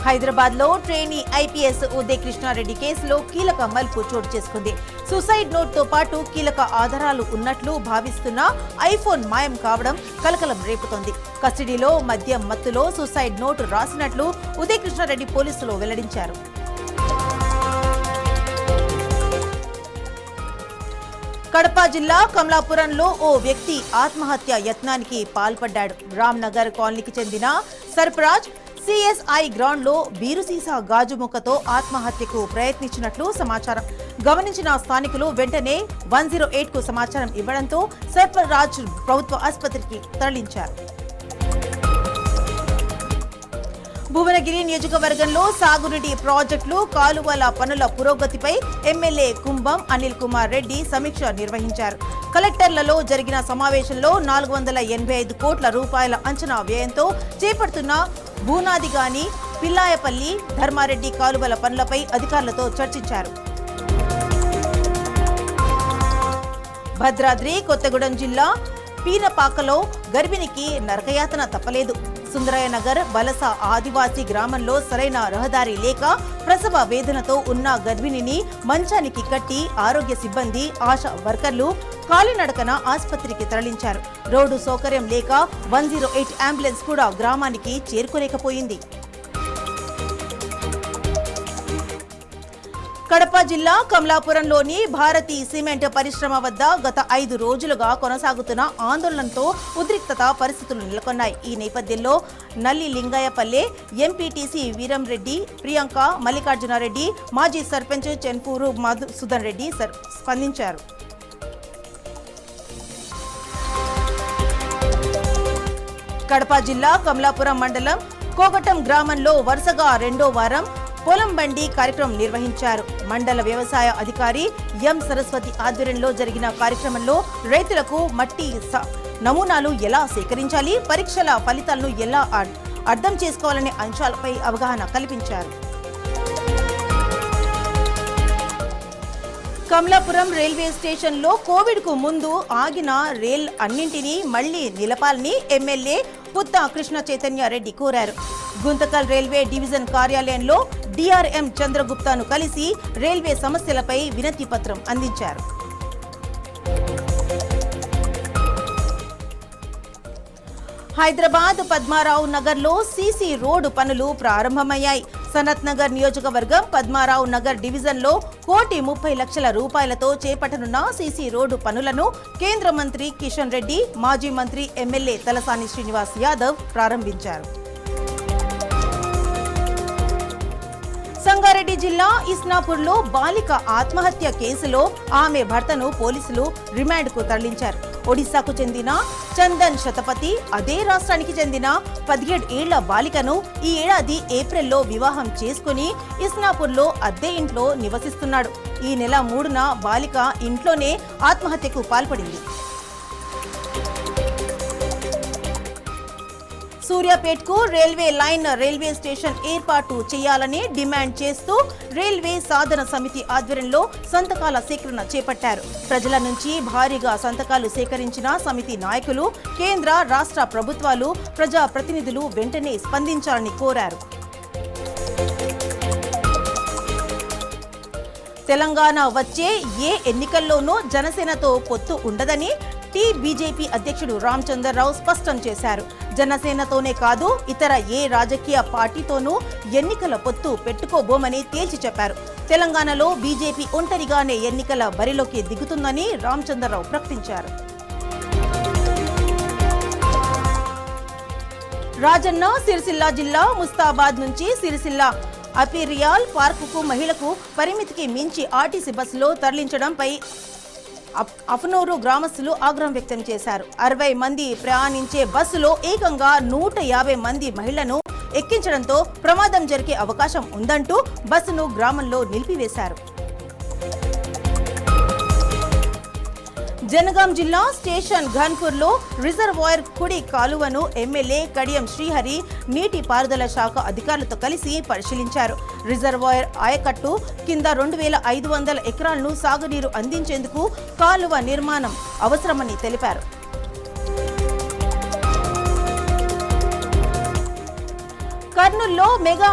హైదరాబాద్లో trainee IPS Uday Krishna Reddy కేసులో కీలక మలుపు చోటు చేసుకుంది. సూసైడ్ నోట్తో పాటు కీలక ఆధారాలు ఉన్నట్లు భావిస్తున్న ఐఫోన్ మాయం కావడం కలకలం రేపుతోంది. కస్టడీలో మద్యం మత్తులో సూసైడ్ నోటు రాసినట్లు ఉదయ్ కృష్ణారెడ్డి పోలీసులు వెల్లడించారు. కడప జిల్లా కమలాపురంలో ఓ వ్యక్తి ఆత్మహత్య యత్నానికి పాల్పడ్డాడు. రామ్నగర్ కాలనీకి చెందిన సర్ఫరాజ్ సిఎస్ఐ గ్రౌండ్లో బీరుసీసా గాజు ముక్కతో ఆత్మహత్యకు ప్రయత్నించినట్లు సమాచారం. గమనించిన స్థానికులు వెంటనే 108కు సమాచారం ఇవ్వడంతో సర్ఫరాజ్ ప్రభుత్వ ఆసుపత్రికి తరలించారు. భువనగిరి నియోజకవర్గంలో సాగునీటి ప్రాజెక్టులు, కాలువల పనుల పురోగతిపై ఎమ్మెల్యే కుంభం అనిల్ కుమార్ రెడ్డి సమీక్ష నిర్వహించారు. కలెక్టర్లలో జరిగిన సమావేశంలో 485 కోట్ల రూపాయల అంచనా వ్యయంతో చేపడుతున్న భూనాదిగాని, పిల్లాయపల్లి, ధర్మారెడ్డి కాలువల పనులపై అధికారులతో చర్చించారు. భద్రాద్రి కొత్తగూడెం జిల్లా పీనపాకలో గర్భిణికి నరకయాతన తప్పలేదు. సుందరయ్య నగర్ వలస ఆదివాసీ గ్రామంలో సరైన రహదారి లేక ప్రసవ వేదనతో ఉన్న గర్భిణిని మంచానికి కట్టి ఆరోగ్య సిబ్బంది, ఆశా వర్కర్లు కాలినడకన ఆసుపత్రికి తరలించారు. రోడ్డు సౌకర్యం లేక 108 అంబులెన్స్ కూడా గ్రామానికి చేరుకోలేకపోయింది. కడప జిల్లా కమలాపురంలోని భారతీ సిమెంట్ పరిశ్రమ వద్ద గత 5 రోజులుగా కొనసాగుతున్న ఆందోళనతో ఉద్రిక్తత పరిస్థితులు నెలకొన్నాయి. ఈ నేపథ్యంలో నల్లి లింగయ్యపల్లె ఎంపీటీసీ వీరంరెడ్డి, ప్రియాంక, మల్లికార్జునారెడ్డి, మాజీ సర్పంచ్ చెన్పూరు మధుసూదన్ రెడ్డి స్పందించారు. కడప జిల్లా కమలాపురం మండలం కోగటం గ్రామంలో వరుసగా 2వ వారం పొలం బండి కార్యక్రమం నిర్వహించారు. మండల వ్యవసాయ అధికారి ఎం సరస్వతి ఆధ్వర్యంలో జరిగిన కార్యక్రమంలో రైతులకు మట్టి నమూనాలు ఎలా సేకరించాలి, పరీక్షల ఫలితాలను ఎలా అర్థం చేసుకోవాలనే అంశాలపై అవగాహన కల్పించారు. కమలాపురం రైల్వే స్టేషన్లో కోవిడ్కు ముందు ఆగిన రైల్ అన్నింటినీ మళ్లీ నిలపాలని ఎమ్మెల్యే పుత్త కృష్ణ చైతన్య రెడ్డి కోరారు. గుంతకల్ రైల్వే డివిజన్ కార్యాలయంలో డిఆర్ఎం చంద్రగుప్తాను కలిసి రైల్వే సమస్యలపై వినతి పత్రం అందించారు. హైదరాబాద్ పద్మారావు నగర్లో సీసీ రోడ్డు పనులు ప్రారంభమయ్యాయి. సనత్ నగర్ నియోజకవర్గం పద్మారావు నగర్ డివిజన్లో 1,30,00,000 రూపాయలతో చేపట్టనున్న సీసీ రోడ్డు పనులను కేంద్ర మంత్రి కిషన్ రెడ్డి, మాజీ మంత్రి ఎమ్మెల్యే తలసాని శ్రీనివాస్ యాదవ్ ప్రారంభించారు. సంగారెడ్డి జిల్లా ఇస్నాపూర్లో బాలిక ఆత్మహత్య కేసులో ఆమె భర్తను పోలీసులు రిమాండ్కు తరలించారు. ఒడిశాకు చెందిన చందన్ శతపథి అదే రాష్ట్రానికి చెందిన 17 ఏళ్ల బాలికను ఈ ఏడాది ఏప్రిల్లో వివాహం చేసుకుని ఇస్నాపూర్లో అద్దె ఇంట్లో నివసిస్తున్నాడు. ఈ నెల 3న బాలిక ఇంట్లోనే ఆత్మహత్యకు పాల్పడింది. సూర్యాపేట్కు రైల్వే లైన్ రైల్వే స్టేషన్ ఏర్పాటు చేయాలని డిమాండ్ చేస్తూ రైల్వే సాధన సమితి ఆధ్వర్యంలో సంతకాల సేకరణ చేపట్టారు. ప్రజల నుంచి భారీగా సంతకాలు సేకరించిన సమితి నాయకులు కేంద్ర, రాష్ట్ర ప్రభుత్వాలు, ప్రజా ప్రతినిధులు వెంటనే స్పందించాలని కోరారు. తెలంగాణ వచ్చే ఏ ఎన్నికల్లోనూ జనసేనతో పొత్తు ఉండదని బీజేపీ అధ్యక్షుడు రామచంద్రరావు స్పష్టం చేశారు. జనసేనతోనే కాదు, ఇతర ఏ రాజకీయ పార్టీతోనూ ఎన్నికల పొత్తు పెట్టుకోబోమని తేల్చి చెప్పారు. తెలంగాణలో బీజేపీ ఒంటరిగానే ఎన్నికల బరిలోకి దిగుతుందని రామచంద్రరావు ప్రకటించారు. రాజన్న సిరిసిల్ల జిల్లా ముస్తాబాద్ నుంచి సిరిసిల్ల అపిరియాల్ పార్కుకు మహిళకు పరిమితికి మించి ఆర్టీసీ బస్సులో తరలించడంపై అఫనూరు గ్రామస్తులు ఆగ్రహం వ్యక్తం చేశారు. 60 మంది ప్రయాణించే బస్సులో ఏకంగా 150 మంది మహిళలను ఎక్కించడంతో ప్రమాదం జరిగే అవకాశం ఉందంటూ బస్సును గ్రామంలో నిలిపివేశారు. జనగాం జిల్లా స్టేషన్ ఘన్పూర్లో రిజర్వాయర్ కుడి కాలువను ఎమ్మెల్యే కడియం శ్రీహరి నీటి పారుదల శాఖ అధికారులతో కలిసి పరిశీలించారు. రిజర్వాయర్ ఆయకట్టు కింద 2,500 ఎకరాలను సాగునీరు అందించేందుకు కాలువ నిర్మాణం అవసరమని తెలిపారు. కర్నూలులో మెగా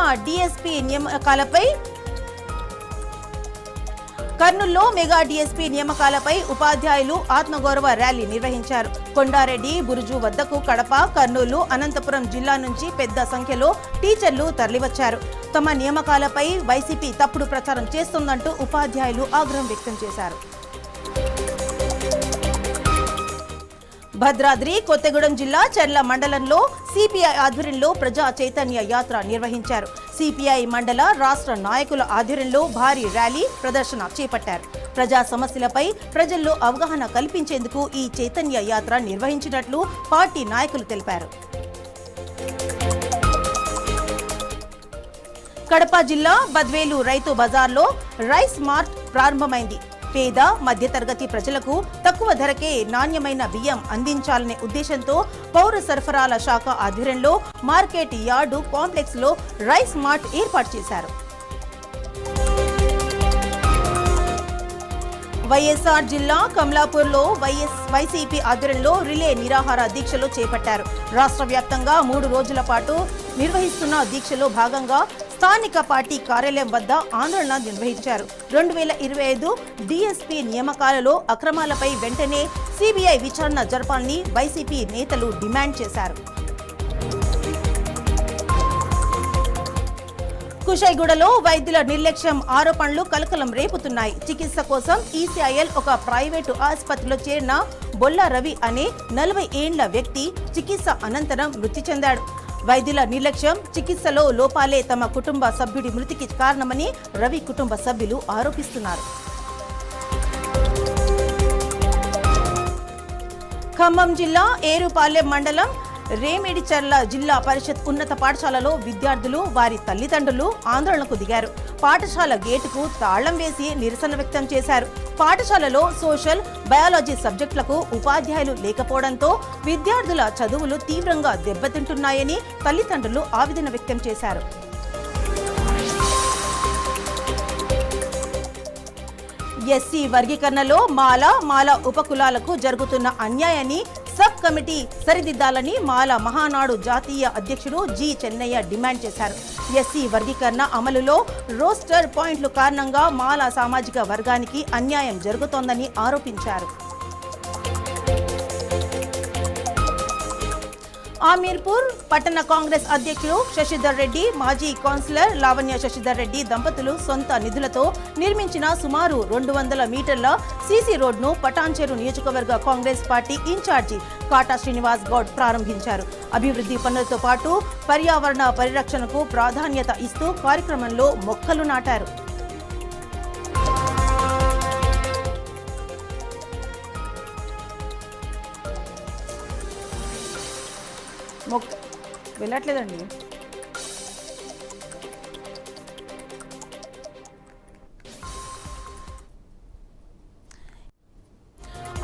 డిఎస్పీ నియామకాలపై ఉపాధ్యాయులు ఆత్మగౌరవ ర్యాలీ నిర్వహించారు. కొండారెడ్డి బురుజు వద్దకు కడప, కర్నూలు, అనంతపురం జిల్లా నుంచి పెద్ద సంఖ్యలో టీచర్లు తరలివచ్చారు. తమ నియామకాలపై వైసీపీ తప్పుడు ప్రచారం చేస్తోందంటూ ఉపాధ్యాయులు ఆగ్రహం వ్యక్తం చేశారు. భద్రాద్రి కొత్తగూడెం జిల్లా చర్ల మండలంలో సిపిఐ ఆధ్వర్యంలో ప్రజా చైతన్య యాత్ర నిర్వహించారు. సిపిఐ మండల రాష్ట్ర నాయకుల ఆధ్వర్యంలో భారీ ర్యాలీ ప్రదర్శన చేపట్టారు. ప్రజా సమస్యలపై ప్రజల్లో అవగాహన కల్పించేందుకు ఈ చైతన్య యాత్ర నిర్వహించినట్లు పార్టీ నాయకులు తెలిపారు. కడప జిల్లా బద్వేలు రైతు బజార్లో రైస్ మార్ట్ ప్రారంభమైంది. పేద మధ్యతరగతి ప్రజలకు తక్కువ ధరకే నాణ్యమైన బియ్యం అందించాలనే ఉద్దేశంతో పౌర సరఫరాల శాఖ ఆధ్వర్యంలో మార్కెట్ యార్డు కాంప్లెక్స్ లో రైస్ మార్ట్ ఏర్పాటు చేశారు. వైఎస్ఆర్ జిల్లా కమలాపూర్లో వైసీపీ ఆధ్వర్యంలో రిలే నిరాహార దీక్షలు చేపట్టారు. రాష్ట్ర వ్యాప్తంగా 3 రోజుల పాటు నిర్వహిస్తున్న దీక్షలో భాగంగా స్థానిక పార్టీ కార్యాలయం వద్ద ఆందోళన నిర్వహించారు. 2025 డిఎస్పీ నియామకాలలో అక్రమాలపై వెంటనే సిబిఐ విచారణ జరపాలని వైసీపీ నేతలు డిమాండ్ చేశారు. కుషైగూడలో వైద్యుల నిర్లక్ష్యం ఆరోపణలు కలకలం రేపుతున్నాయి. చికిత్స కోసం ఈసీఐఎల్ ఒక ప్రైవేటు ఆసుపత్రిలో చేరిన బొల్ల రవి అనే 40 ఏండ్ల వ్యక్తి చికిత్స అనంతరం మృతి చెందాడు. వైద్యుల నిర్లక్ష్యం, చికిత్సలో లోపాలే తమ కుటుంబ సభ్యుడి మృతికి కారణమని రవి కుటుంబ సభ్యులు ఆరోపిస్తున్నారు. ఖమ్మం జిల్లా ఏరుపాలెం మండలం రేమిడిచర్ల జిల్లా పరిషత్ ఉన్నత పాఠశాలలో విద్యార్థులు, వారి తల్లిదండ్రులు ఆందోళనకు దిగారు. పాఠశాల గేటుకు తాళం వేసి నిరసన వ్యక్తం చేశారు. పాఠశాలలో సోషల్, బయాలజీ సబ్జెక్టులకు ఉపాధ్యాయులు లేకపోవడంతో విద్యార్థుల చదువులు తీవ్రంగా దెబ్బతింటున్నాయని తల్లిదండ్రులు ఆవేదన వ్యక్తం చేశారు. ఎస్సీ వర్గీకరణలో మాల ఉపకులాలకు జరుగుతున్న అన్యాయాన్ని సబ్ కమిటీ సరిదిద్దాలని మాల మహానాడు జాతీయ అధ్యక్షుడు జి చెన్నయ్య డిమాండ్ చేశారు. ఎస్సీ వర్గీకరణ అమలులో రోస్టర్ పాయింట్ల కారణంగా మాల సామాజిక వర్గానికి అన్యాయం జరుగుతోందని ఆరోపించారు. ఆమీర్పూర్ పట్టణ కాంగ్రెస్ అధ్యక్షుడు శశిధర్ రెడ్డి, మాజీ కౌన్సిలర్ లావణ్య శశిధర్ రెడ్డి దంపతులు సొంత నిధులతో నిర్మించిన సుమారు 200 మీటర్ల సీసీ రోడ్ను పటాన్చెరు నియోజకవర్గ కాంగ్రెస్ పార్టీ ఇన్ఛార్జి కాటా శ్రీనివాస్ గౌడ్ ప్రారంభించారు. అభివృద్ధి పనులతో పాటు పర్యావరణ పరిరక్షణకు ప్రాధాన్యత ఇస్తూ కార్యక్రమంలో మొక్కలు నాటారు. వెళ్ళట్లేదండి.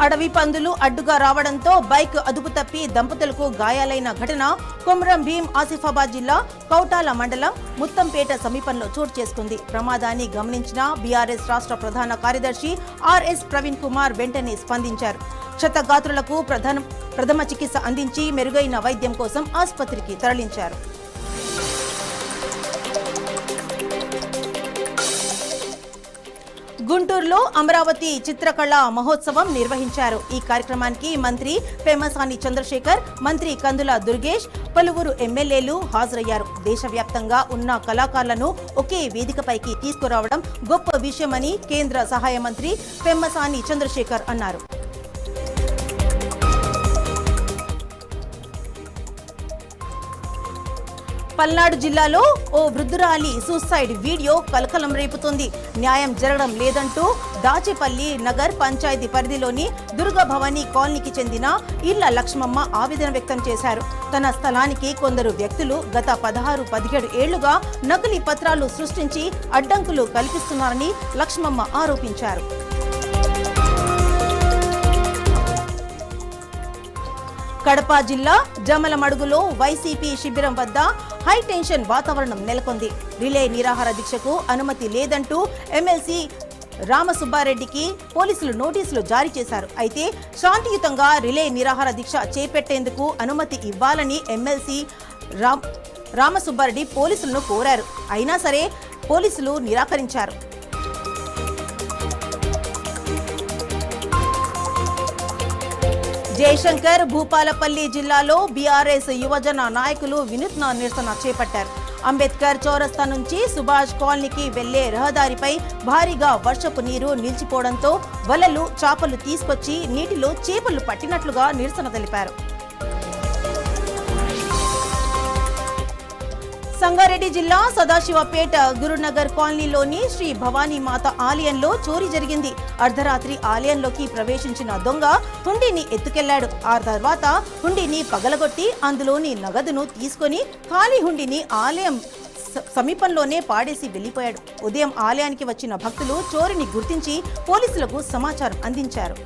అడవి పందులు అడ్డుగా రావడంతో బైక్ అదుపు తప్పి దంపతులకు గాయాలైన ఘటన కొమరం భీం ఆసిఫాబాద్ జిల్లా కౌటాల మండలం ముత్తంపేట సమీపంలో చోటు చేసుకుంది. ప్రమాదాన్ని గమనించిన బీఆర్ఎస్ రాష్ట్ర ప్రధాన కార్యదర్శి ఆర్ఎస్ ప్రవీణ్ కుమార్ వెంటనే స్పందించారు. క్షతగాత్రులకు ప్రథమ చికిత్స అందించి మెరుగైన వైద్యం కోసం ఆసుపత్రికి తరలించారు. గుంటూరులో అమరావతి చిత్రకళా మహోత్సవం నిర్వహించారు. ఈ కార్యక్రమానికి మంత్రి పెమ్మసాని చంద్రశేఖర్, మంత్రి కందుల దుర్గేష్, పలువురు ఎమ్మెల్యేలు హాజరయ్యారు. దేశవ్యాప్తంగా ఉన్న కళాకారులను ఒకే వేదికపైకి తీసుకురావడం గొప్ప విషయమని కేంద్ర సహాయ మంత్రి పెమ్మసాని చంద్రశేఖర్ అన్నారు. పల్నాడు జిల్లాలో ఓ వృద్ధురాలి సూసైడ్ వీడియో కలకలం రేపుతోంది. న్యాయం జరగడం లేదంటూ దాచేపల్లి నగర్ పంచాయతీ పరిధిలోని దుర్గభవాని కాలనీకి చెందిన ఇళ్ల లక్ష్మమ్మ ఆవేదన వ్యక్తం చేశారు. తన స్థలానికి కొందరు వ్యక్తులు గత 16-17 ఏళ్లుగా నకిలీ పత్రాలు సృష్టించి అడ్డంకులు కల్పిస్తున్నారని లక్ష్మమ్మ ఆరోపించారు. కడప జిల్లా జమ్మలమడుగులో వైసీపీ శిబిరం వద్ద హైటెన్షన్ వాతావరణం నెలకొంది. రిలే నిరాహార దీక్షకు అనుమతి లేదంటూ ఎమ్మెల్సీ రామసుబ్బారెడ్డికి పోలీసులు నోటీసులు జారీ చేశారు. అయితే శాంతియుతంగా రిలే నిరాహార దీక్ష చేపట్టేందుకు అనుమతి ఇవ్వాలని ఎమ్మెల్సీ రామసుబ్బారెడ్డి పోలీసులను కోరారు. అయినా సరే పోలీసులు నిరాకరించారు. జయశంకర్ భూపాలపల్లి జిల్లాలో బీఆర్ఎస్ యువజన నాయకులు వినూత్న నిరసన చేపట్టారు. అంబేద్కర్ చౌరస్తా నుంచి సుభాష్ కాలనీకి వెళ్లే రహదారిపై భారీగా వర్షపు నీరు నిలిచిపోవడంతో వలలు, చాపలు తీసుకొచ్చి నీటిలో చేపలు పట్టినట్లుగా నిరసన తెలిపారు. సంగారెడ్డి జిల్లా సదాశివపేట గురునగర్ కాలనీలోని శ్రీ భవానీ మాత ఆలయంలో చోరీ జరిగింది. అర్ధరాత్రి ఆలయంలోకి ప్రవేశించిన దొంగ హుండీని ఎత్తుకెళ్లాడు. ఆ తర్వాత హుండీని పగలగొట్టి అందులోని నగదును తీసుకొని ఖాళీ హుండీని ఆలయం సమీపంలోనే పాడేసి వెళ్లిపోయాడు. ఉదయం ఆలయానికి వచ్చిన భక్తులు చోరీని గుర్తించి పోలీసులకు సమాచారం అందించారు.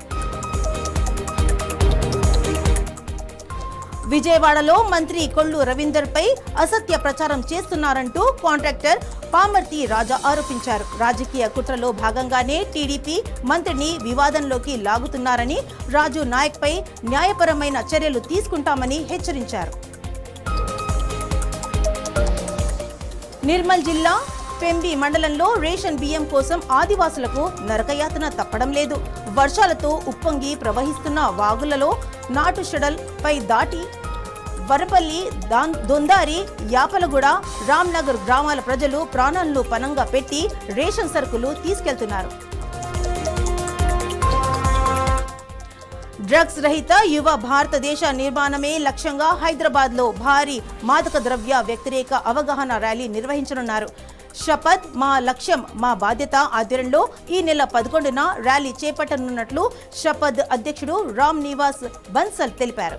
విజయవాడలో మంత్రి కొల్లు రవీందర్పై అసత్య ప్రచారం చేస్తున్నారంటూ కాంట్రాక్టర్ పామర్తి రాజా ఆరోపించారు. రాజకీయ కుట్రలో భాగంగానే టీడీపీ మంత్రిని వివాదంలోకి లాగుతున్నారని, రాజు నాయక్పై న్యాయపరమైన చర్యలు తీసుకుంటామని హెచ్చరించారు. నిర్మల్ జిల్లా పెంబి మండలంలో రేషన్ బియ్యం కోసం ఆదివాసులకు నరకయాతన తప్పడం లేదు. వర్షాలతో ఉప్పొంగి ప్రవహిస్తున్న వాగులలో నాటు షడల్ పై దాటి వరపల్లి, దొందారి, యాపలగూడ, రామ్నగర్ గ్రామాల ప్రజలు ప్రాణాలను పణంగా పెట్టి రేషన్ సరుకులు తీసుకెళ్తున్నారు. డ్రగ్స్ రహిత యువ భారతదేశ నిర్మాణమే లక్ష్యంగా హైదరాబాద్లో భారీ మాదక ద్రవ్య వ్యతిరేక అవగాహన ర్యాలీ నిర్వహించనున్నారు. షపథ్ మా లక్ష్యం మా బాధ్యత ఆధ్వర్యంలో ఈ నెల 11న ర్యాలీ చేపట్టనున్నట్లు షపథ్ అధ్యక్షుడు రామ్ నివాస్ బన్సల్ తెలిపారు.